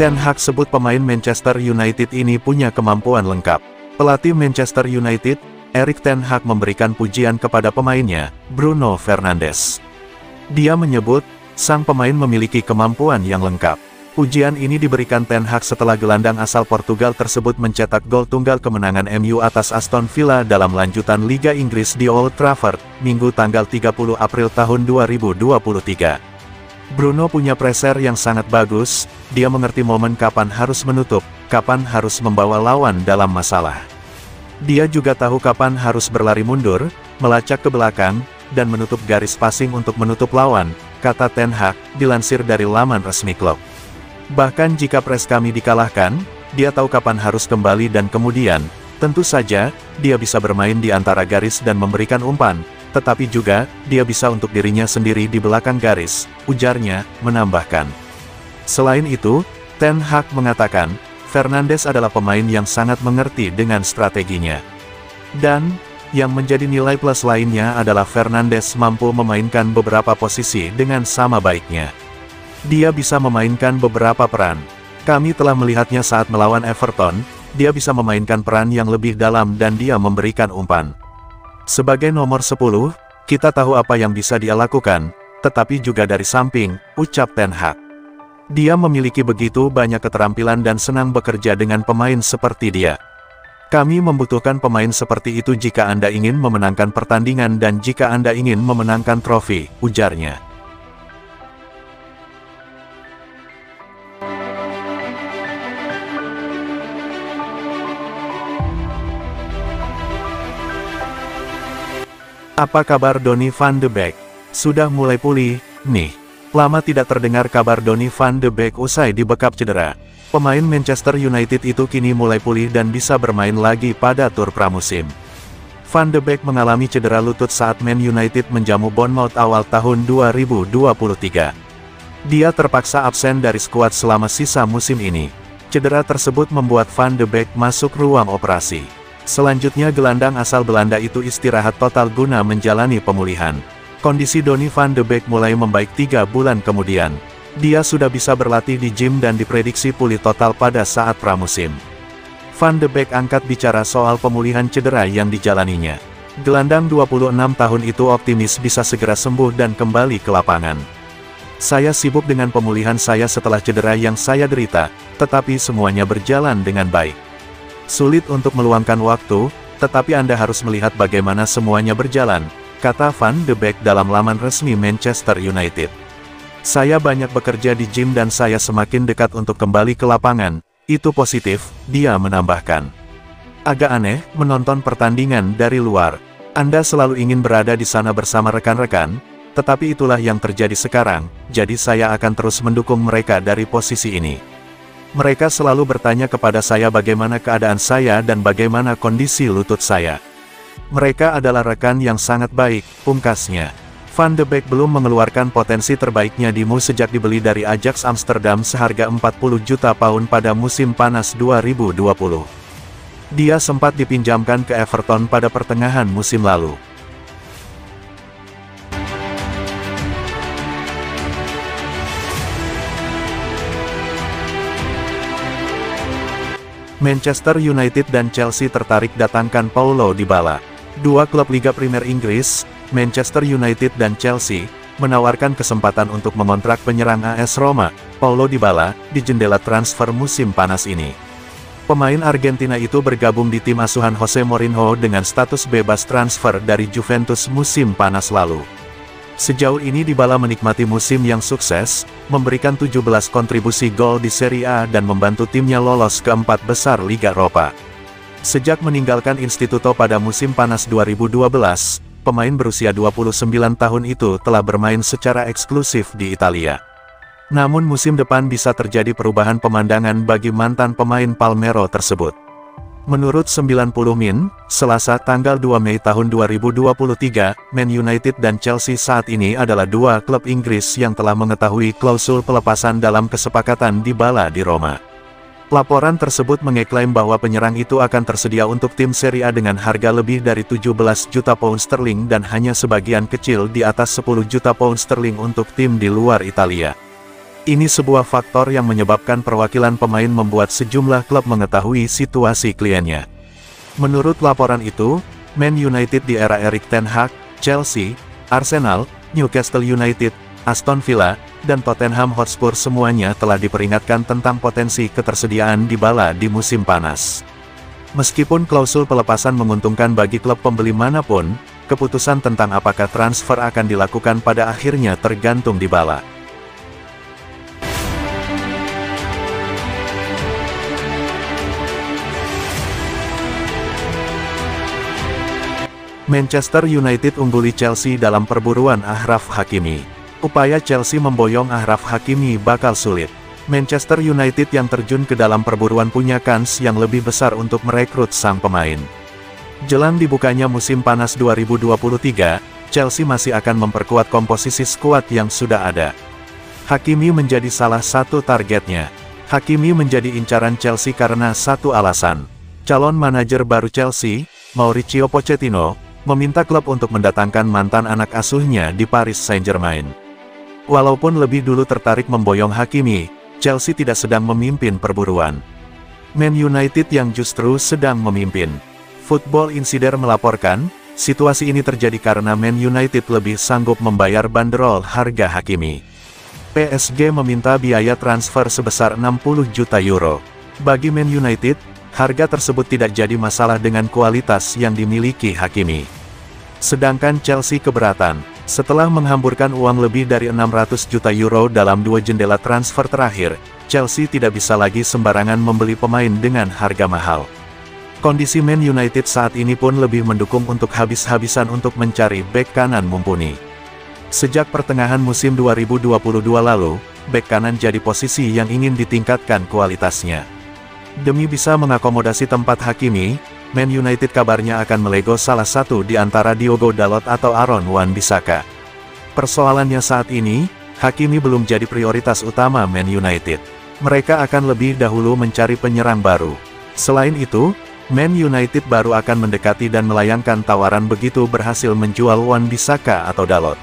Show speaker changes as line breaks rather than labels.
Ten Hag sebut pemain Manchester United ini punya kemampuan lengkap. Pelatih Manchester United, Erik ten Hag memberikan pujian kepada pemainnya, Bruno Fernandes. Dia menyebut, sang pemain memiliki kemampuan yang lengkap. Pujian ini diberikan Ten Hag setelah gelandang asal Portugal tersebut mencetak gol tunggal kemenangan MU atas Aston Villa dalam lanjutan Liga Inggris di Old Trafford, Minggu tanggal 30 April tahun 2023. Bruno punya pressure yang sangat bagus, dia mengerti momen kapan harus menutup, kapan harus membawa lawan dalam masalah. Dia juga tahu kapan harus berlari mundur, melacak ke belakang, dan menutup garis passing untuk menutup lawan, kata Ten Hag, dilansir dari laman resmi klub. Bahkan jika pres kami dikalahkan, dia tahu kapan harus kembali dan kemudian, tentu saja, dia bisa bermain di antara garis dan memberikan umpan, tetapi juga, dia bisa untuk dirinya sendiri di belakang garis, ujarnya, menambahkan. Selain itu, Ten Hag mengatakan, Fernandes adalah pemain yang sangat mengerti dengan strateginya. Dan, yang menjadi nilai plus lainnya adalah Fernandes mampu memainkan beberapa posisi dengan sama baiknya. Dia bisa memainkan beberapa peran. Kami telah melihatnya saat melawan Everton, dia bisa memainkan peran yang lebih dalam dan dia memberikan umpan. Sebagai nomor 10, kita tahu apa yang bisa dia lakukan, tetapi juga dari samping, ucap Ten Hag. Dia memiliki begitu banyak keterampilan dan senang bekerja dengan pemain seperti dia. Kami membutuhkan pemain seperti itu jika Anda ingin memenangkan pertandingan dan jika Anda ingin memenangkan trofi, ujarnya. Apa kabar Donny van de Beek? Sudah mulai pulih, nih. Lama tidak terdengar kabar Donny van de Beek usai dibekap cedera. Pemain Manchester United itu kini mulai pulih dan bisa bermain lagi pada tur pramusim. Van de Beek mengalami cedera lutut saat Man United menjamu Bournemouth awal tahun 2023. Dia terpaksa absen dari skuad selama sisa musim ini. Cedera tersebut membuat Van de Beek masuk ruang operasi. Selanjutnya gelandang asal Belanda itu istirahat total guna menjalani pemulihan. Kondisi Donny van de Beek mulai membaik 3 bulan kemudian. Dia sudah bisa berlatih di gym dan diprediksi pulih total pada saat pramusim. Van de Beek angkat bicara soal pemulihan cedera yang dijalaninya. Gelandang 26 tahun itu optimis bisa segera sembuh dan kembali ke lapangan. Saya sibuk dengan pemulihan saya setelah cedera yang saya derita, tetapi semuanya berjalan dengan baik. Sulit untuk meluangkan waktu, tetapi Anda harus melihat bagaimana semuanya berjalan, kata Van de Beek dalam laman resmi Manchester United. Saya banyak bekerja di gym dan saya semakin dekat untuk kembali ke lapangan, itu positif, dia menambahkan. Agak aneh, menonton pertandingan dari luar. Anda selalu ingin berada di sana bersama rekan-rekan, tetapi itulah yang terjadi sekarang, jadi saya akan terus mendukung mereka dari posisi ini. Mereka selalu bertanya kepada saya bagaimana keadaan saya dan bagaimana kondisi lutut saya. Mereka adalah rekan yang sangat baik, pungkasnya. Van de Beek belum mengeluarkan potensi terbaiknya di MU sejak dibeli dari Ajax Amsterdam seharga 40 juta pound pada musim panas 2020. Dia sempat dipinjamkan ke Everton pada pertengahan musim lalu. Manchester United dan Chelsea tertarik datangkan Paulo Dybala. Dua klub Liga Premier Inggris, Manchester United dan Chelsea, menawarkan kesempatan untuk mengontrak penyerang AS Roma, Paulo Dybala, di jendela transfer musim panas ini. Pemain Argentina itu bergabung di tim asuhan Jose Mourinho dengan status bebas transfer dari Juventus musim panas lalu. Sejauh ini Dybala menikmati musim yang sukses, memberikan 17 kontribusi gol di Serie A dan membantu timnya lolos ke 4 besar Liga Eropa. Sejak meninggalkan Instituto pada musim panas 2012, pemain berusia 29 tahun itu telah bermain secara eksklusif di Italia. Namun musim depan bisa terjadi perubahan pemandangan bagi mantan pemain Palmero tersebut. Menurut 90 Min, Selasa tanggal 2 Mei tahun 2023, Man United dan Chelsea saat ini adalah dua klub Inggris yang telah mengetahui klausul pelepasan dalam kesepakatan Dybala di Roma. Laporan tersebut mengeklaim bahwa penyerang itu akan tersedia untuk tim Serie A dengan harga lebih dari 17 juta pound sterling dan hanya sebagian kecil di atas 10 juta pound sterling untuk tim di luar Italia. Ini sebuah faktor yang menyebabkan perwakilan pemain membuat sejumlah klub mengetahui situasi kliennya. Menurut laporan itu, Man United di era Erik ten Hag, Chelsea, Arsenal, Newcastle United, Aston Villa, dan Tottenham Hotspur semuanya telah diperingatkan tentang potensi ketersediaan Dybala di musim panas. Meskipun klausul pelepasan menguntungkan bagi klub pembeli manapun, keputusan tentang apakah transfer akan dilakukan pada akhirnya tergantung Dybala. Manchester United ungguli Chelsea dalam perburuan Achraf Hakimi. Upaya Chelsea memboyong Achraf Hakimi bakal sulit. Manchester United yang terjun ke dalam perburuan punya kans yang lebih besar untuk merekrut sang pemain. Jelang dibukanya musim panas 2023, Chelsea masih akan memperkuat komposisi skuad yang sudah ada. Hakimi menjadi salah satu targetnya. Hakimi menjadi incaran Chelsea karena satu alasan. Calon manajer baru Chelsea, Mauricio Pochettino, meminta klub untuk mendatangkan mantan anak asuhnya di Paris Saint-Germain. Walaupun lebih dulu tertarik memboyong Hakimi, Chelsea tidak sedang memimpin perburuan. Man United yang justru sedang memimpin. Football Insider melaporkan, situasi ini terjadi karena Man United lebih sanggup membayar banderol harga Hakimi. PSG meminta biaya transfer sebesar 60 juta euro. Bagi Man United, harga tersebut tidak jadi masalah dengan kualitas yang dimiliki Hakimi. Sedangkan Chelsea keberatan, setelah menghamburkan uang lebih dari 600 juta euro dalam 2 jendela transfer terakhir, Chelsea tidak bisa lagi sembarangan membeli pemain dengan harga mahal. Kondisi Man United saat ini pun lebih mendukung untuk habis-habisan untuk mencari bek kanan mumpuni. Sejak pertengahan musim 2022 lalu, bek kanan jadi posisi yang ingin ditingkatkan kualitasnya. Demi bisa mengakomodasi tempat Hakimi, Man United kabarnya akan melego salah satu di antara Diogo Dalot atau Aaron Wan-Bissaka. Persoalannya saat ini, Hakimi belum jadi prioritas utama Man United. Mereka akan lebih dahulu mencari penyerang baru. Selain itu, Man United baru akan mendekati dan melayangkan tawaran begitu berhasil menjual Wan-Bissaka atau Dalot.